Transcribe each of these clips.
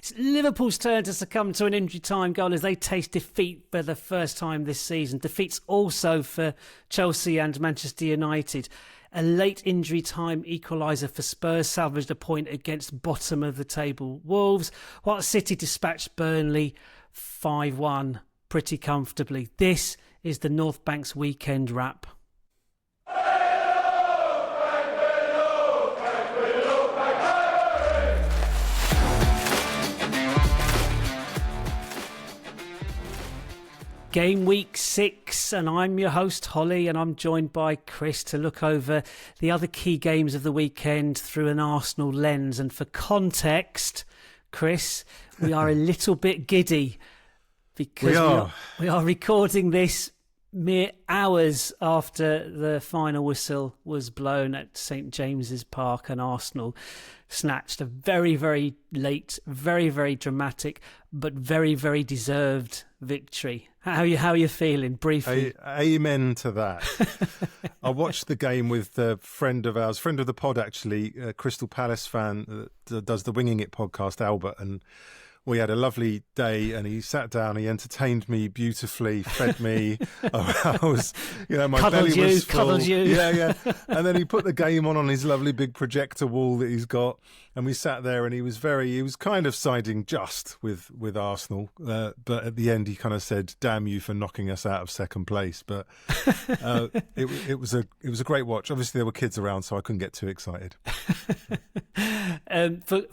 It's Liverpool's turn to succumb to an injury time goal as they taste defeat for the first time this season. Defeats also for Chelsea and Manchester United. A late injury time equaliser for Spurs salvaged a point against bottom of the table Wolves, while City dispatched Burnley 5-1 pretty comfortably. This is the North Bank's weekend wrap. Game week 6, and I'm your host Holly, and I'm joined by Chris to look over the other key games of the weekend through an Arsenal lens. And for context, Chris, we are a little bit giddy because we are recording this mere hours after the final whistle was blown at St James's Park, and Arsenal snatched a very, very late, very, very dramatic, but very, very deserved victory. How are you feeling, briefly? Amen to that. I watched the game with a friend of ours, friend of the pod actually, a Crystal Palace fan that does the Winging It podcast, Albert, and we had a lovely day, and he sat down, he entertained me beautifully, fed me. I was, my belly was full. Cuddled you. Yeah. And then he put the game on his lovely big projector wall that he's got, and we sat there, and he was kind of siding just with Arsenal, but at the end he kind of said, "Damn you for knocking us out of second place." But it was a great watch. Obviously there were kids around, so I couldn't get too excited.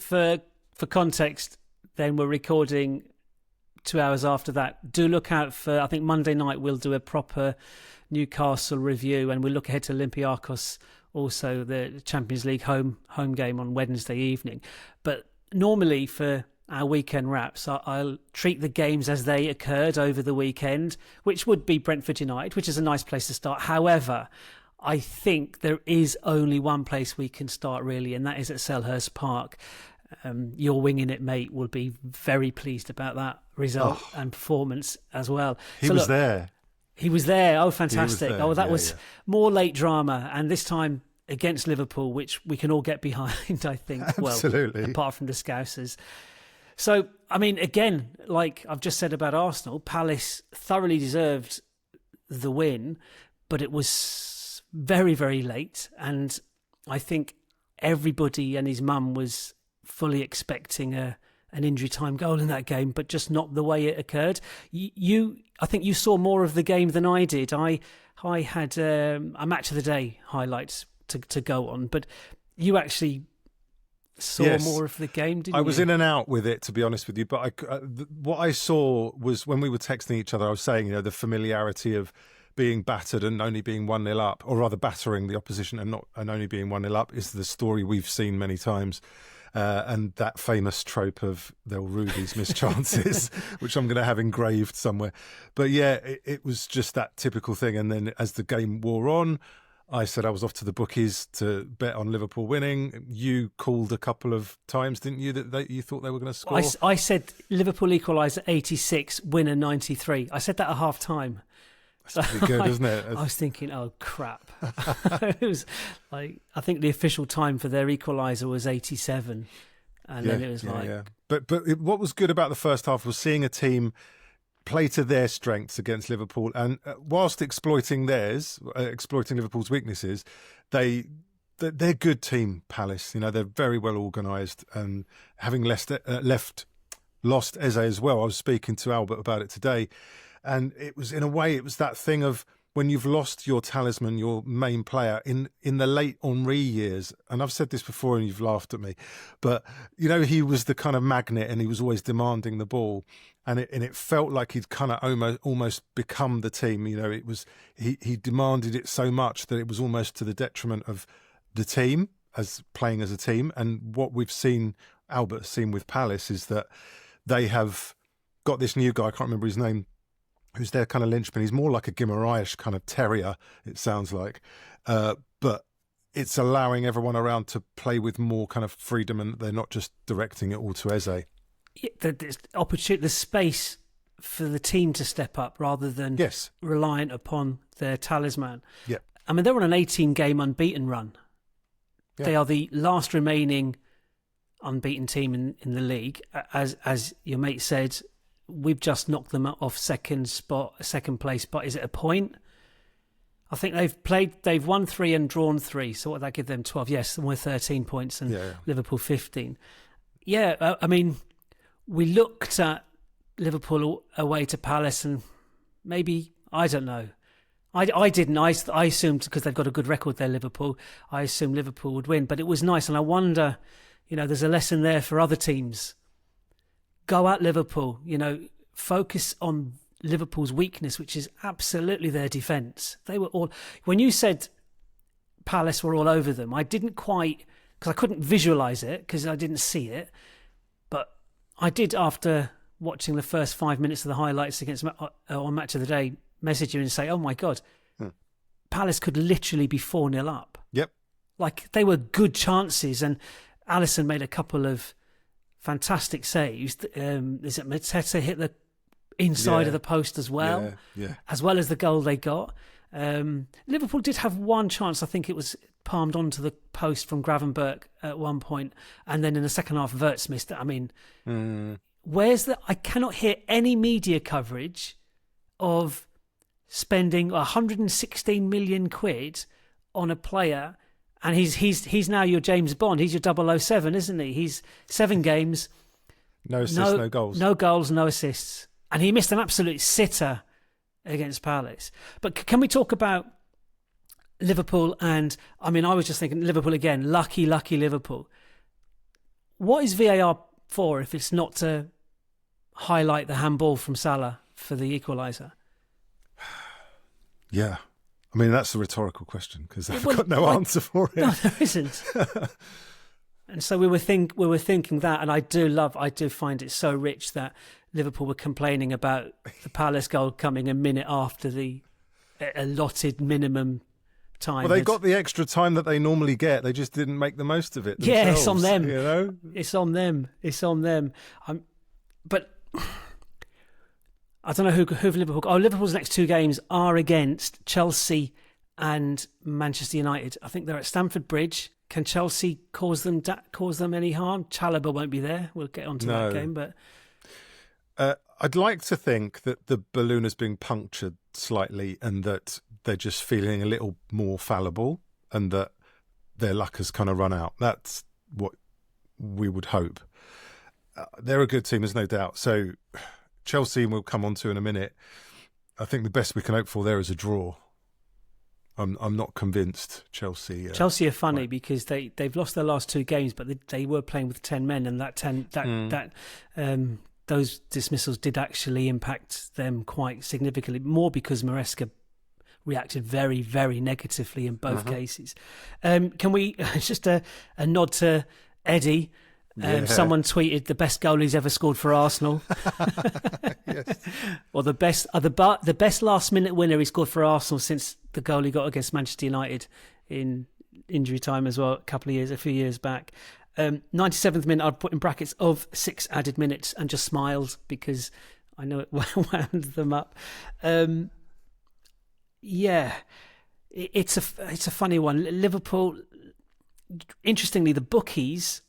For context, then we're recording 2 hours after that. Do look out for, I think Monday night we'll do a proper Newcastle review, and we'll look ahead to Olympiacos, also the Champions League home game on Wednesday evening. But normally for our weekend wraps, I'll treat the games as they occurred over the weekend, which would be Brentford United, which is a nice place to start. However, I think there is only one place we can start really, and that is at Selhurst Park. Your Winging It mate will be very pleased about that result and performance as well. He was there. He was there. Oh, fantastic. That was more late drama, and this time against Liverpool, which we can all get behind, I think. Absolutely. Well, apart from the Scousers. So, I mean, again, like I've just said about Arsenal, Palace thoroughly deserved the win, but it was very, very late, and I think everybody and his mum was fully expecting an injury time goal in that game, but just not the way it occurred. I think you saw more of the game than I did. I had a match of the day highlights to go on, but you actually saw more of the game, didn't you? I was in and out with it, to be honest with you, but what I saw was when we were texting each other, I was saying, the familiarity of being battered and only being 1-0 up, or rather battering the opposition and only being 1-0 up, is the story we've seen many times. And that famous trope of they'll rue these missed chances, which I'm going to have engraved somewhere. But yeah, it was just that typical thing. And then as the game wore on, I said I was off to the bookies to bet on Liverpool winning. You called a couple of times, didn't you, that you thought they were going to score? I said Liverpool equalise at 86, winner 93. I said that at half time. That's pretty good, isn't it? I was thinking, oh crap! It was like, I think the official time for their equaliser was 87, and then it was But what was good about the first half was seeing a team play to their strengths against Liverpool, and whilst exploiting Liverpool's weaknesses, they're a good team. Palace, they're very well organised, and having lost Eze as well. I was speaking to Albert about it today. And it was, in a way, it was that thing of when you've lost your talisman, your main player in the late Henry years. And I've said this before and you've laughed at me, but he was the kind of magnet and he was always demanding the ball. And it felt like he'd kind of almost become the team. It was, he demanded it so much that it was almost to the detriment of the team as playing as a team. And what we've seen, Albert's seen with Palace, is that they have got this new guy, I can't remember his name, who's their kind of linchpin. He's more like a Guimaraes kind of terrier, it sounds like. But it's allowing everyone around to play with more kind of freedom, and they're not just directing it all to Eze. The space for the team to step up rather than reliant upon their talisman. Yeah. I mean, they're on an 18-game unbeaten run. Yeah. They are the last remaining unbeaten team in the league. As your mate said, we've just knocked them off second place spot. Is it a point? I think they've won 3 and drawn 3. So what would that give them? 12. Yes, we're 13 points and Liverpool 15. Yeah, I mean, we looked at Liverpool away to Palace and maybe, I don't know. I didn't. I assumed, because they've got a good record there, Liverpool, I assumed Liverpool would win. But it was nice. And I wonder, there's a lesson there for other teams. Go at Liverpool, focus on Liverpool's weakness, which is absolutely their defence. They were all... When you said Palace were all over them, I didn't quite... Because I couldn't visualise it, because I didn't see it. But I did, after watching the first 5 minutes of the highlights against on Match of the Day, message you and say, oh my God, Palace could literally be 4-0 up. Yep. Like, they were good chances, and Alisson made a couple of fantastic saves. Is it Mateta hit the inside of the post as well, as well as the goal they got. Liverpool did have one chance. I think it was palmed onto the post from Gravenberch at one point, and then in the second half, Wirtz missed it. I mean, I cannot hear any media coverage of spending 116 million quid on a player, and he's now your James Bond. He's your 007, isn't he? He's 7 games, no assists, no goals, no assists, and he missed an absolute sitter against Palace. But can we talk about Liverpool? And I mean, I was just thinking Liverpool again. Lucky Liverpool. What is VAR for if it's not to highlight the handball from Salah for the equaliser? Yeah. I mean, that's a rhetorical question, because I've got no answer for it. No, there isn't. And so we were thinking that, and I do find it so rich that Liverpool were complaining about the Palace goal coming a minute after the allotted minimum time. Well, they got the extra time that they normally get. They just didn't make the most of it themselves. Yeah, it's on them. It's on them. But I don't know who Liverpool... Oh, Liverpool's next 2 games are against Chelsea and Manchester United. I think they're at Stamford Bridge. Can Chelsea cause them any harm? Chalobah won't be there. We'll get onto that game, but... I'd like to think that the balloon has been punctured slightly, and that they're just feeling a little more fallible, and that their luck has kind of run out. That's what we would hope. They're a good team, there's no doubt. So Chelsea, we'll come on to in a minute. I think the best we can hope for there is a draw. I'm not convinced Chelsea. Chelsea are funny because they've lost their last 2 games, but they were playing with 10 men, and those dismissals did actually impact them quite significantly, more because Maresca reacted very, very negatively in both cases. Can we just a nod to Eddie? Someone tweeted the best goal he's ever scored for Arsenal. Yes. Or the best last minute winner he scored for Arsenal since the goal he got against Manchester United in injury time as well, a few years back. 97th minute, I'd put in brackets, of 6 added minutes, and just smiled because I know it wound them up. It's a funny one. Liverpool, interestingly, the bookies,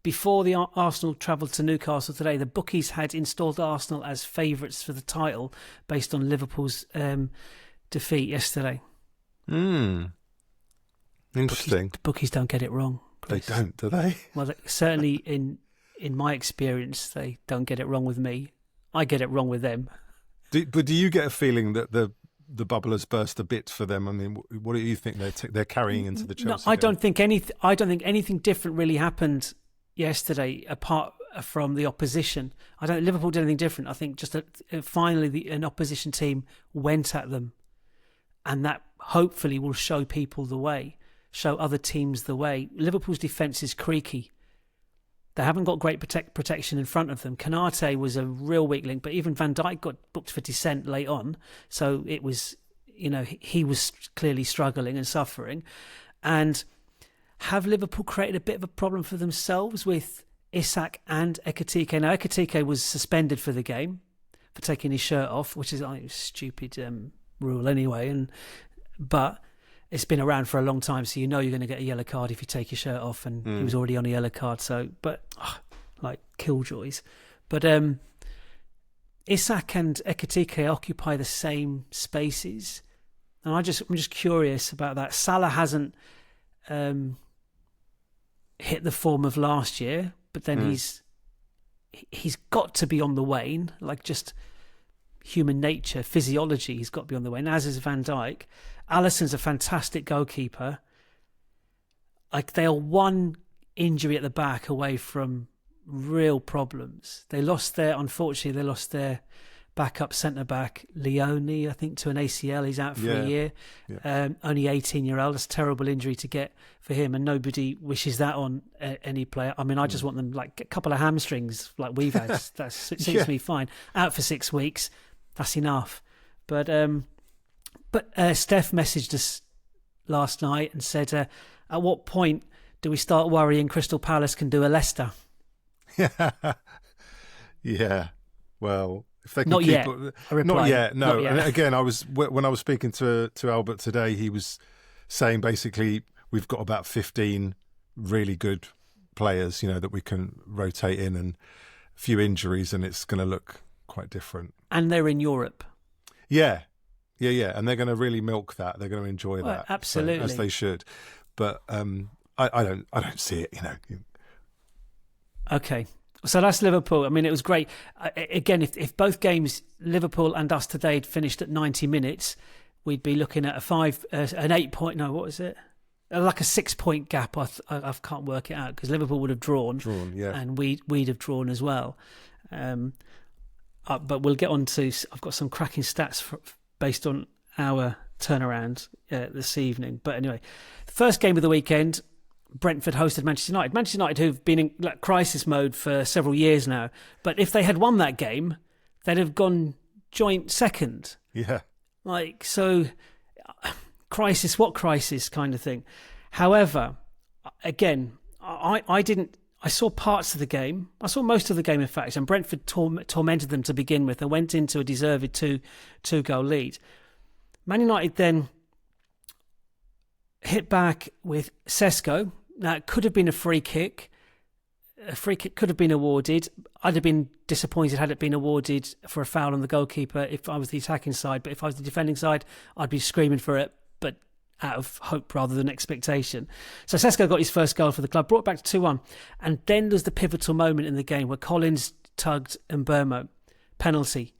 before the Arsenal travelled to Newcastle today, the bookies had installed Arsenal as favourites for the title based on Liverpool's defeat yesterday. Interesting. Bookies don't get it wrong, Chris. They don't, do they? Well, certainly in my experience, they don't get it wrong with me. I get it wrong with them. But do you get a feeling that the bubble has burst a bit for them? I mean, what do you think they're carrying into the Chelsea? No, I don't think anything different really happened yesterday, apart from the opposition. Liverpool did anything different. I think just finally an opposition team went at them, and that hopefully will show people the way, show other teams the way. Liverpool's defence is creaky. They haven't got great protection in front of them. Kanate was a real weak link, but even Van Dijk got booked for dissent late on, so it was, he was clearly struggling and suffering. And have Liverpool created a bit of a problem for themselves with Isak and Ekitike? Now, Ekitike was suspended for the game for taking his shirt off, which is a stupid rule anyway. But it's been around for a long time, so you know you're going to get a yellow card if you take your shirt off, and he was already on a yellow card. So, but like killjoys. But Isak and Ekitike occupy the same spaces, and I'm just curious about that. Salah hasn't hit the form of last year, but then he's got to be on the wane, like just human nature, physiology. He's got to be on the wane, as is Van Dijk. Alisson's a fantastic goalkeeper. Like, they are one injury at the back away from real problems. Unfortunately, they lost their backup centre-back, Leone, I think, to an ACL. He's out for a year. Yeah. Only 18-year-old. It's a terrible injury to get for him, and nobody wishes that on any player. I mean, I just want them, like, a couple of hamstrings like we've had. That suits me fine. Out for 6 weeks. That's enough. But Steph messaged us last night and said, at what point do we start worrying Crystal Palace can do a Leicester? Yeah. Well, if they can not keep yet. Not yet. No. Not yet. And again, when I was speaking to Albert today, he was saying basically we've got about 15 really good players, that we can rotate in, and a few injuries, and it's going to look quite different. And they're in Europe. Yeah. And they're going to really milk that. They're going to enjoy that. Absolutely. So, as they should. But I don't see it, Okay. So that's Liverpool. I mean, it was great. Again, if both games, Liverpool and us today, had finished at 90 minutes, we'd be looking at an 8 point, no, what was it? Like a 6 point gap. I can't work it out, because Liverpool would have drawn, yeah. And we'd have drawn as well. But we'll get on to, I've got some cracking stats based on our turnaround this evening. But anyway, the first game of the weekend, Brentford hosted Manchester United. Manchester United, who've been in crisis mode for several years now. But if they had won that game, they'd have gone joint second. Yeah. Like, so, crisis, what crisis kind of thing. However, again, I saw parts of the game. I saw most of the game, in fact, and Brentford tormented them to begin with. They went into a deserved two-goal lead. Man United then hit back with Sesko. Now, it could have been a free kick. A free kick could have been awarded. I'd have been disappointed had it been awarded for a foul on the goalkeeper if I was the attacking side. But if I was the defending side, I'd be screaming for it, but out of hope rather than expectation. So Sesko got his first goal for the club, brought it back to 2-1. And then there's the pivotal moment in the game where Collins tugged Mbeumo. Penalty.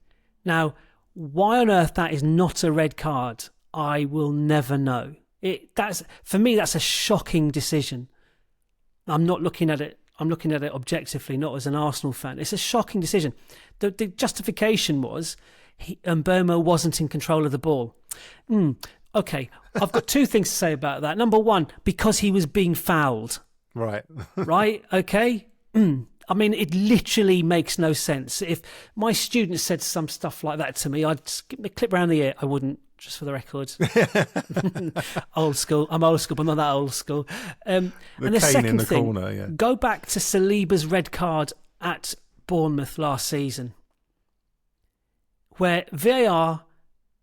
Now, why on earth that is not a red card, I will never know. For me, that's a shocking decision. I'm not looking at it. I'm looking at it objectively, not as an Arsenal fan. It's a shocking decision. The justification was Mbeumo wasn't in control of the ball. Okay, I've got two things to say about that. Number one, because he was being fouled. Right. Right? Okay? I mean, it literally makes no sense. If my students said some stuff like that to me, I'd give them a clip around the ear. I wouldn't, just for the record. Old school. I'm old school, but not that old school. And the second in the thing, corner, yeah. Go back to Saliba's red card at Bournemouth last season, where VAR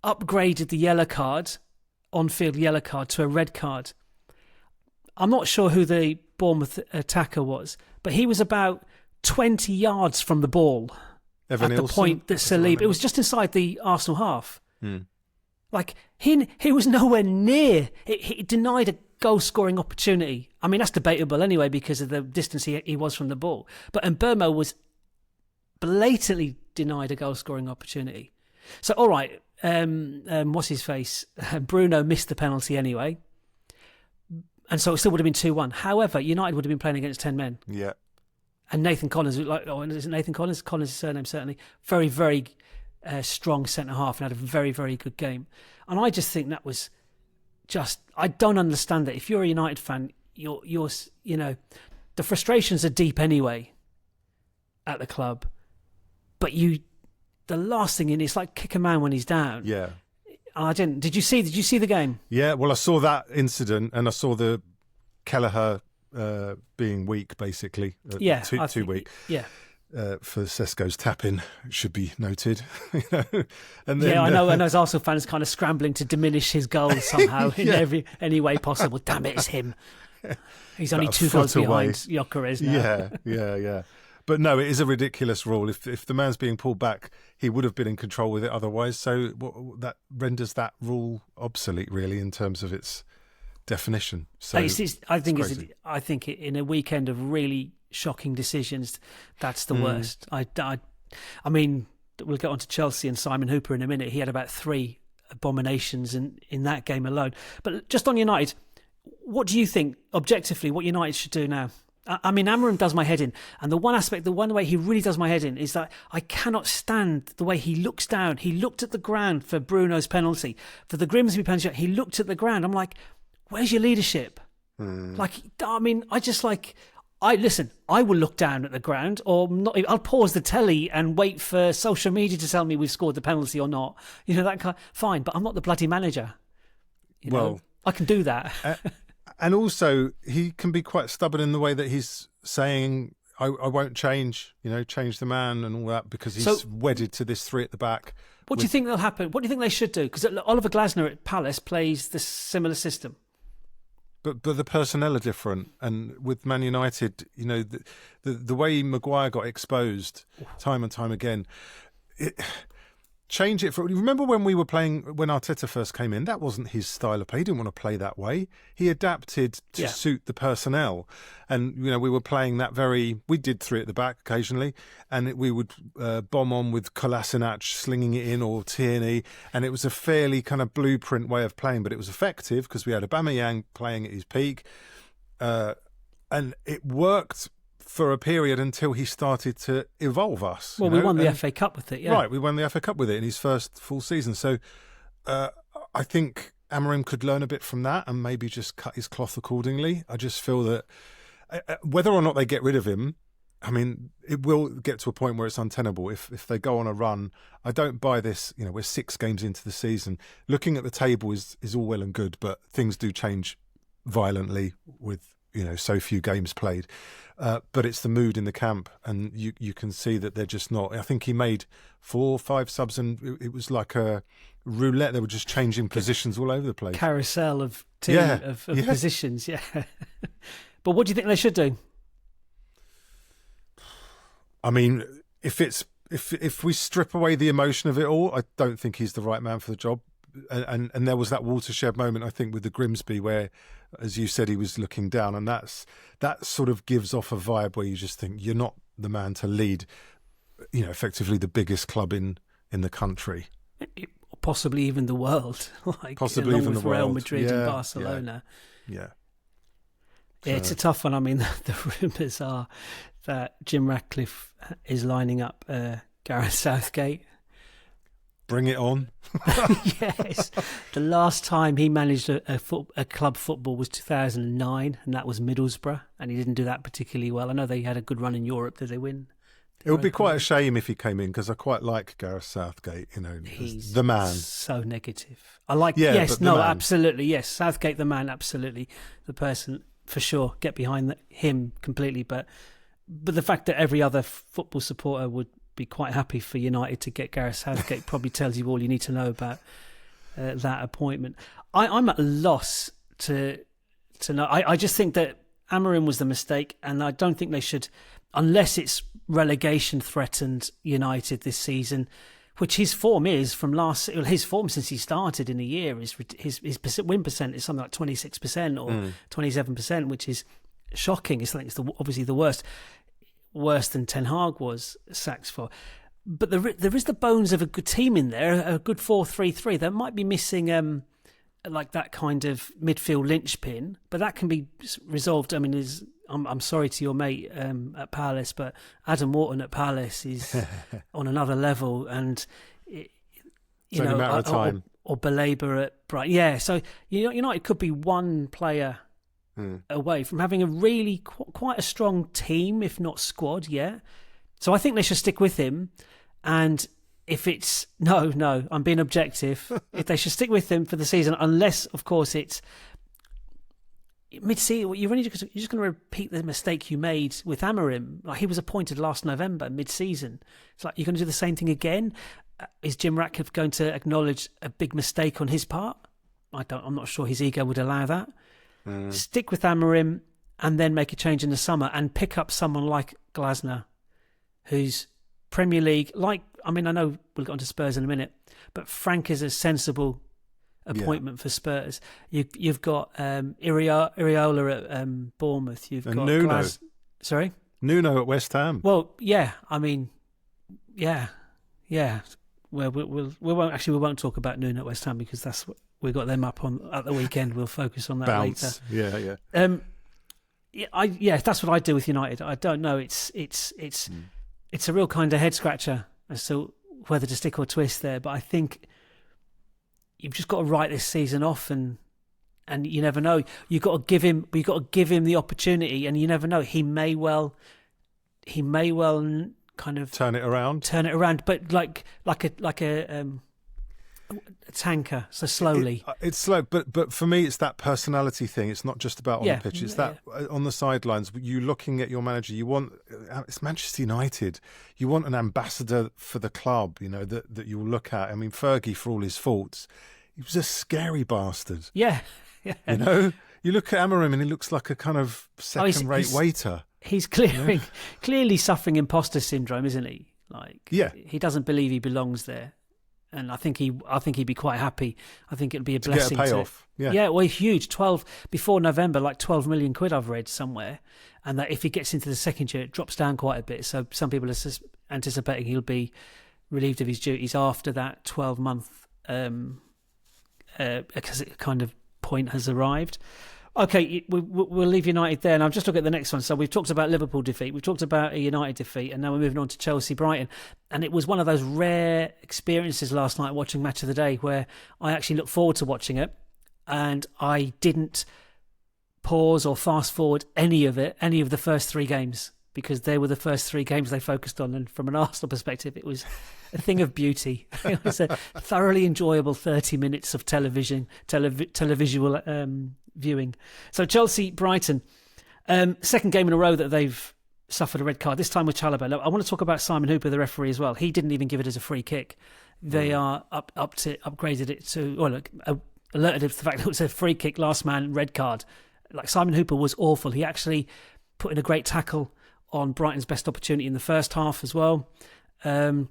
upgraded the yellow card, on-field yellow card, to a red card. I'm not sure who the Bournemouth attacker was, but he was about 20 yards from the ball Evan at Ilson, the point that Saliba... It was just inside the Arsenal half. Like, he was nowhere near... He denied a goal-scoring opportunity. I mean, that's debatable anyway because of the distance he was from the ball. But Mbeumo was blatantly denied a goal-scoring opportunity. So, all right, what's his face? Bruno missed the penalty anyway. And so it still would have been 2-1. However, United would have been playing against 10 men. Yeah. And Nathan Collins, is it Nathan Collins? Collins' surname, certainly. Very, very strong centre-half and had a very, very good game. And I just think that was just... I don't understand that. If you're a United fan, you're the frustrations are deep anyway at the club. But the last thing it's like kick a man when he's down. Yeah. I didn't. Did you see the game? Yeah, well, I saw that incident and I saw the Kelleher being weak, basically. Yeah. Too weak. Yeah. for Sesko's tap-in, should be noted. And then, I know. And those Arsenal fans kind of scrambling to diminish his goals somehow in any way possible. Damn it, it's him. He's only 2 goals behind Gyökeres now. Yeah. But no, it is a ridiculous rule. If the man's being pulled back, he would have been in control with it otherwise. So that renders that rule obsolete, really, in terms of its definition. So I think in a weekend of really shocking decisions, that's the worst. I mean, we'll get on to Chelsea and Simon Hooper in a minute. He had about 3 abominations in that game alone. But just on United, what do you think, objectively, what United should do now? I mean, Amorim does my head in. And the one way he really does my head in is that I cannot stand the way he looks down. He looked at the ground for Bruno's penalty. For the Grimsby penalty, he looked at the ground. I'm like, where's your leadership? Like, I mean, I will look down at the ground, or not. I'll pause the telly and wait for social media to tell me we've scored the penalty or not. That kind. Fine, but I'm not the bloody manager. I can do that. And also, he can be quite stubborn in the way that he's saying, I won't change, change the man and all that, because he's wedded to this 3 at the back. What do you think will happen? What do you think they should do? Because Oliver Glasner at Palace plays the similar system. But the personnel are different. And with Man United, the way Maguire got exposed time and time again, change it. Remember when we were playing, when Arteta first came in, that wasn't his style of play. He didn't want to play that way. He adapted to suit the personnel. And, we were playing that we did 3 at the back occasionally, and we would bomb on with Kolasinac slinging it in, or Tierney. And it was a fairly kind of blueprint way of playing, but it was effective because we had Aubameyang playing at his peak. And it worked for a period until he started to evolve us. Well, we won the FA Cup with it, yeah. Right, we won the FA Cup with it in his first full season. So I think Amorim could learn a bit from that and maybe just cut his cloth accordingly. I just feel that whether or not they get rid of him, I mean, it will get to a point where it's untenable. If they go on a run, I don't buy this, we're 6 games into the season. Looking at the table is all well and good, but things do change violently with so few games played. But it's the mood in the camp, and you can see that they're just not. I think he made 4 or 5 subs, and it was like a roulette. They were just changing positions all over the place. Carousel of positions, yeah. But what do you think they should do? I mean, if we strip away the emotion of it all, I don't think he's the right man for the job. And there was that watershed moment, I think, with the Grimsby where, as you said, he was looking down, and that sort of gives off a vibe where you just think you're not the man to lead, effectively the biggest club in the country, possibly even the world, possibly even the world. Real Madrid and Barcelona. Yeah. It's a tough one. I mean, the rumours are that Jim Ratcliffe is lining up Gareth Southgate. Bring it on. Yes. The last time he managed a club football was 2009, and that was Middlesbrough, and he didn't do that particularly well. I know they had a good run in Europe. Did they win? It would be quite a shame if he came in, because I quite like Gareth Southgate, He's the man. So negative. I like, absolutely, yes. Southgate, the man, absolutely. The person, for sure, get behind him completely. But the fact that every other football supporter would be quite happy for United to get Gareth Southgate probably tells you all you need to know about that appointment. I'm at a loss to know. I just think that Amorim was the mistake, and I don't think they should, unless it's relegation threatened United this season, which his form is from his form since he started in a year, his win percent is something like 26% or 27%, which is shocking. I think it's obviously the worse than Ten Hag was sacked for. But there is the bones of a good team in there, a good 4-3-3. That might be missing like that kind of midfield linchpin, but that can be resolved. I mean, I'm sorry to your mate at Palace, but Adam Wharton at Palace is on another level, and it's only a matter of time. Or Belaber at Brighton. Yeah, so United could be one player away from having a really quite a strong team, if not squad, yeah. So I think they should stick with him. And if it's... No, I'm being objective. If they should stick with him for the season, unless, of course, it's... mid-season, you're just going to repeat the mistake you made with Amorim. Like, he was appointed last November, mid-season. It's like, you're going to do the same thing again. Is Jim Ratcliffe going to acknowledge a big mistake on his part? I'm not sure his ego would allow that. Stick with Amorim and then make a change in the summer and pick up someone like Glasner, who's Premier League. I know we'll get onto Spurs in a minute, but Frank is a sensible appointment for Spurs. You've got Iriola at Bournemouth. You've got Nuno. Sorry? Nuno at West Ham. Well, yeah. I mean, yeah. Well, we won't talk about Nuno at West Ham because that's what we got them up on at the weekend. We'll focus on that Bounce. later. Yeah. That's what I do with United. I don't know. It's a real kind of head scratcher as to whether to stick or twist there. But I think you've just got to write this season off, and you never know. You've got to give him the opportunity, and you never know. He may well kind of turn it around, but like a tanker, so slowly. It's slow, but for me, it's that personality thing. It's not just about on the pitch. It's that on the sidelines. You looking at your manager. It's Manchester United. You want an ambassador for the club. That you'll look at. I mean, Fergie, for all his faults, he was a scary bastard. Yeah. You look at Amorim and he looks like a kind of second-rate waiter. He's clearly suffering imposter syndrome, isn't he? He doesn't believe he belongs there, and I think he'd be quite happy. I think it'd be a blessing to get a payoff. Huge. 12 before November, like 12 million quid I've read somewhere, and that if he gets into the second year, it drops down quite a bit. So some people are anticipating he'll be relieved of his duties after that 12-month kind of point has arrived. Okay, we'll leave United there, and I'll just look at the next one. So we've talked about Liverpool defeat, we've talked about a United defeat, and now we're moving on to Chelsea-Brighton. And it was one of those rare experiences last night watching Match of the Day where I actually looked forward to watching it, and I didn't pause or fast forward any of the first three games, because they were the first three games they focused on, and from an Arsenal perspective, it was a thing of beauty. It was a thoroughly enjoyable 30 minutes of televisual viewing. So Chelsea-Brighton, second game in a row that they've suffered a red card, this time with Chalobah. I want to talk about Simon Hooper, the referee, as well. He didn't even give it as a free kick. They are upgraded it to, alerted it to the fact that it was a free kick, last man, red card. Like, Simon Hooper was awful. He actually put in a great tackle on Brighton's best opportunity in the first half as well. And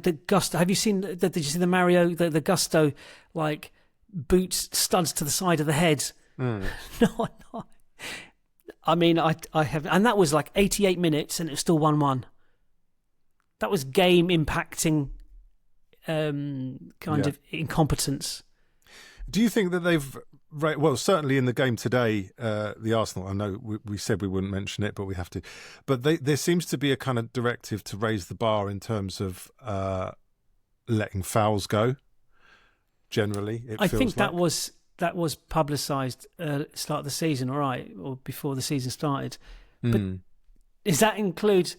the gusto. Have you seen? Did you see the Mario? The gusto, like boots studs to the side of the head. No. I mean, I have, and that was like 88 minutes, and it was still 1-1. That was game impacting, kind of incompetence. Do you think that they've? Well, certainly in the game today, the Arsenal, I know we said we wouldn't mention it, but we have to. But there seems to be a kind of directive to raise the bar in terms of letting fouls go, generally. I think that was publicised start of the season, all right, or before the season started. But does that include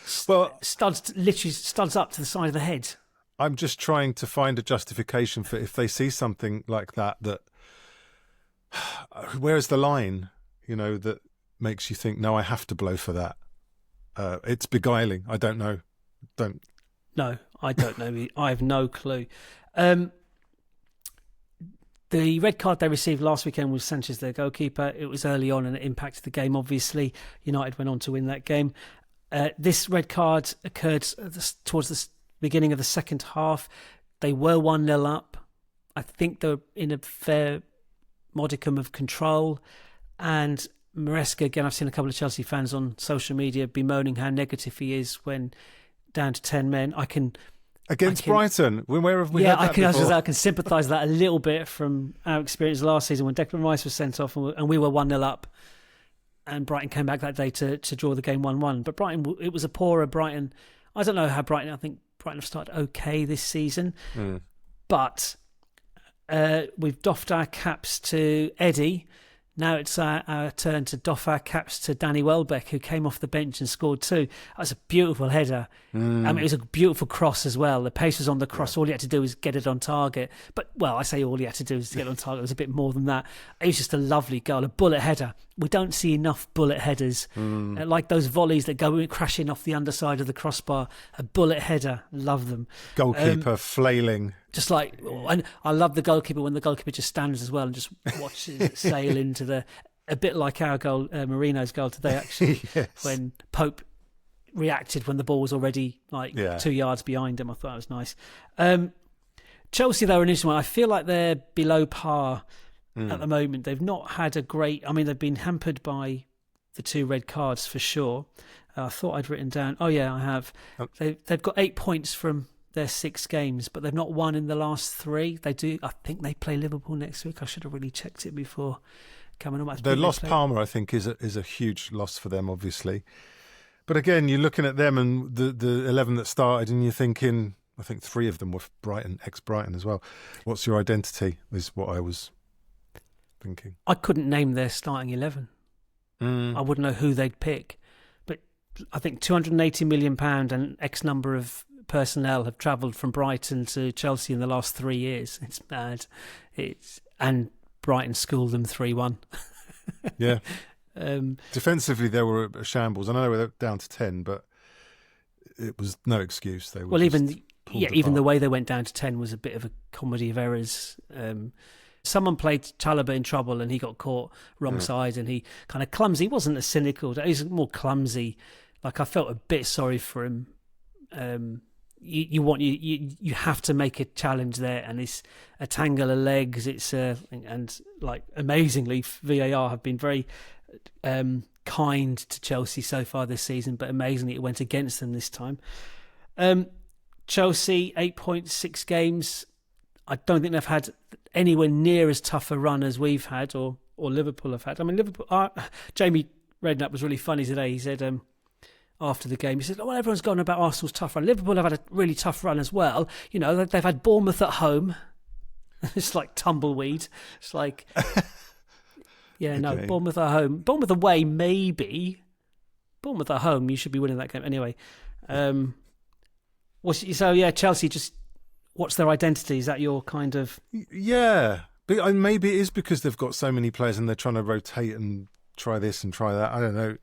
studs up to the side of the head? I'm just trying to find a justification for if they see something like that where's the line, that makes you think, no, I have to blow for that. It's beguiling. I don't know. No, I don't know. I have no clue. The red card they received last weekend was Sanchez, their goalkeeper. It was early on and it impacted the game, obviously. United went on to win that game. This red card occurred towards the beginning of the second half. They were 1-0 up. I think they were in a fair modicum of control, and Maresca, again, I've seen a couple of Chelsea fans on social media bemoaning how negative he is when down to 10 men. Against Brighton, where have we had that before? I can sympathise with that a little bit from our experience last season when Declan Rice was sent off and we were 1-0 up, and Brighton came back that day to draw the game 1-1. But Brighton, it was a poorer Brighton. I don't know how Brighton, I think Brighton have started okay this season, but we've doffed our caps to Eddie, Now it's our turn to doff our caps to Danny Welbeck, who came off the bench and scored 2. That was a beautiful header. I mean, it was a beautiful cross as well. The pace was on the cross. All he had to do was get it on target. But, well, I say all he had to do was get it on target. It was a bit more than that. It was just a lovely goal, a bullet header. We don't see enough bullet headers. Like those volleys that go crashing off the underside of the crossbar. A bullet header. Love them. Goalkeeper flailing. Just like, and I love the goalkeeper when the goalkeeper just stands as well and just watches it sail into a bit like our goal, Marino's goal today, actually, yes. When Pope reacted when the ball was already 2 yards behind him. I thought it was nice. Chelsea, though, are an interesting one. I feel like they're below par at the moment. They've not had a great, they've been hampered by the 2 red cards for sure. I thought I'd written down, I have. They've got 8 points from their 6 games, but they've not won in the last 3. I think they play Liverpool next week. I should have really checked it before coming on. They lost Palmer, I think, is a huge loss for them, obviously. But again, you're looking at them and the 11 that started, and you're thinking, I think 3 of them were Brighton, ex-Brighton as well. What's your identity is what I was thinking. I couldn't name their starting 11. I wouldn't know who they'd pick. But I think £280 million and X number of personnel have travelled from Brighton to Chelsea in the last 3 years. It's mad. And Brighton schooled them 3-1. Yeah. Defensively, they were a shambles. I know they were down to 10, but it was no excuse. They were even the way they went down to 10 was a bit of a comedy of errors. Someone played Chalobah in trouble and he got caught wrong side, and he kind of clumsy. He wasn't as cynical. He was more clumsy. Like, I felt a bit sorry for him. You have to make a challenge there, and it's a tangle of legs. It's and like amazingly, VAR have been very kind to Chelsea so far this season, but amazingly it went against them this time. Chelsea 8.6 games. I don't think they've had anywhere near as tough a run as we've had, or Liverpool have had. I mean, Liverpool. Jamie Redknapp was really funny today. He said, after the game, he said, well, everyone's gone about Arsenal's tough run. Liverpool have had a really tough run as well. They've had Bournemouth at home. It's like tumbleweed. It's like, Bournemouth at home. Bournemouth away, maybe. Bournemouth at home, you should be winning that game. Anyway. Chelsea, just what's their identity? Is that your kind of... Yeah. But maybe it is because they've got so many players and they're trying to rotate and try this and try that. I don't know.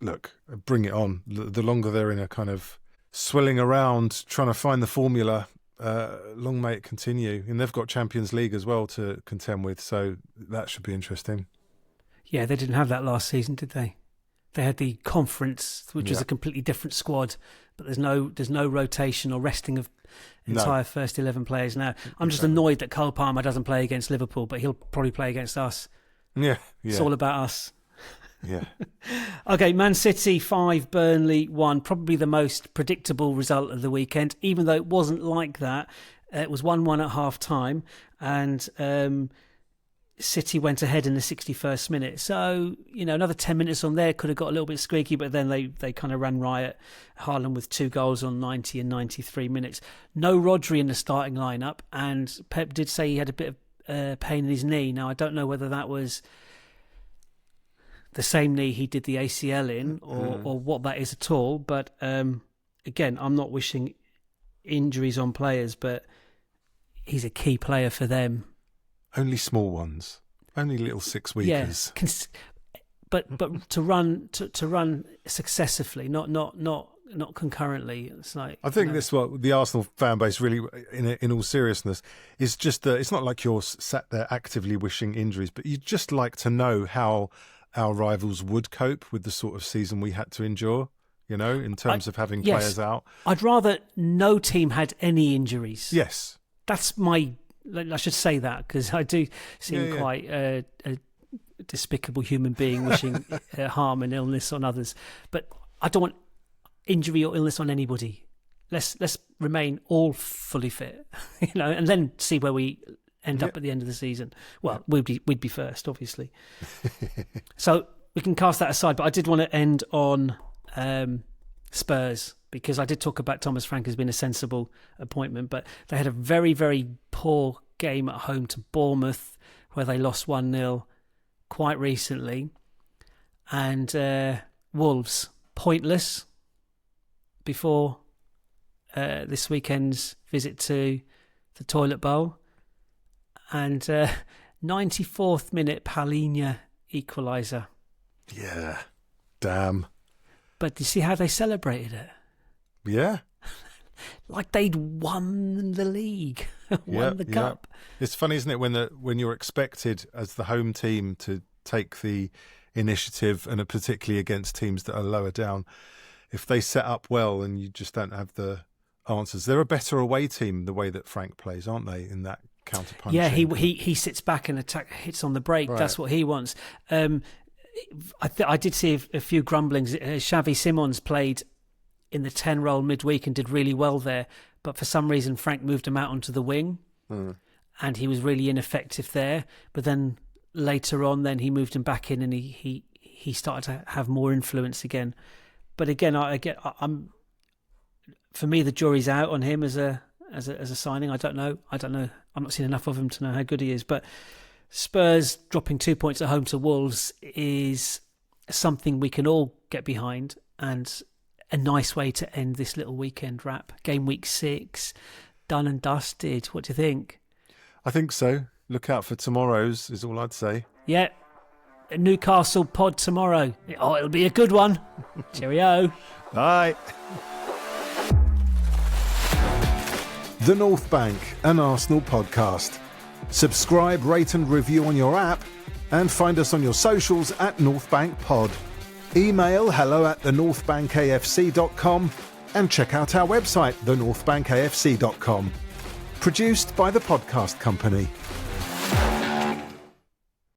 Look, bring it on. The longer they're in a kind of swilling around, trying to find the formula, long may it continue. And they've got Champions League as well to contend with, so that should be interesting. Yeah, they didn't have that last season, did they? They had the conference, which was a completely different squad, but there's no rotation or resting of entire first 11 players now. I'm just annoyed that Cole Palmer doesn't play against Liverpool, but he'll probably play against us. Yeah. It's all about us. Yeah. Okay, Man City 5, Burnley 1. Probably the most predictable result of the weekend, even though it wasn't like that. It was 1-1 at half time, and City went ahead in the 61st minute. So, another 10 minutes on there could have got a little bit squeaky, but then they kind of ran riot. Haaland with 2 goals on 90 and 93 minutes. No Rodri in the starting lineup, and Pep did say he had a bit of pain in his knee. Now, I don't know whether that was the same knee he did the ACL in or what that is at all. But again, I'm not wishing injuries on players, but he's a key player for them. Only small ones, only little 6-weekers. Yeah, but to run successively, not concurrently. It's like, I think this is what the Arsenal fan base really, in all seriousness, is just that it's not like you're sat there actively wishing injuries, but you just like to know how our rivals would cope with the sort of season we had to endure, in terms of having players out. I'd rather no team had any injuries. Yes. That's I should say that, because I do seem quite a despicable human being wishing harm and illness on others. But I don't want injury or illness on anybody. Let's remain all fully fit, and then see where we end up at the end of the season. Well, we'd be first, obviously. So we can cast that aside, but I did want to end on Spurs, because I did talk about Thomas Frank as being a sensible appointment, but they had a very, very poor game at home to Bournemouth, where they lost 1-0. quite recently. And Wolves, pointless before this weekend's visit to the toilet bowl. And 94th minute Palhinha equaliser. Yeah, damn. But do you see how they celebrated it? Yeah. Like they'd won the league, won the cup. It's funny, isn't it, when you're expected as the home team to take the initiative, and particularly against teams that are lower down, if they set up well and you just don't have the answers. They're a better away team the way that Frank plays, aren't they, in that counter-punching? Yeah, he sits back and hits on the break. Right. That's what he wants. I did see a few grumblings. Xavi Simons played in the 10 role midweek and did really well there, but for some reason Frank moved him out onto the wing, and he was really ineffective there. But then later on, then he moved him back in, and he started to have more influence again. But again, for me, the jury's out on him as a signing. I don't know. I'm not seen enough of him to know how good he is. But Spurs dropping 2 points at home to Wolves is something we can all get behind, and a nice way to end this little weekend wrap. Game week 6, done and dusted. What do you think? I think so. Look out for tomorrow's is all I'd say. Yeah. A Newcastle pod tomorrow. Oh, it'll be a good one. Cheerio. Bye. The North Bank, an Arsenal podcast. Subscribe, rate and review on your app, and find us on your socials at North Bank Pod. Email hello@thenorthbankafc.com and check out our website, thenorthbankafc.com. Produced by the Podcast Company.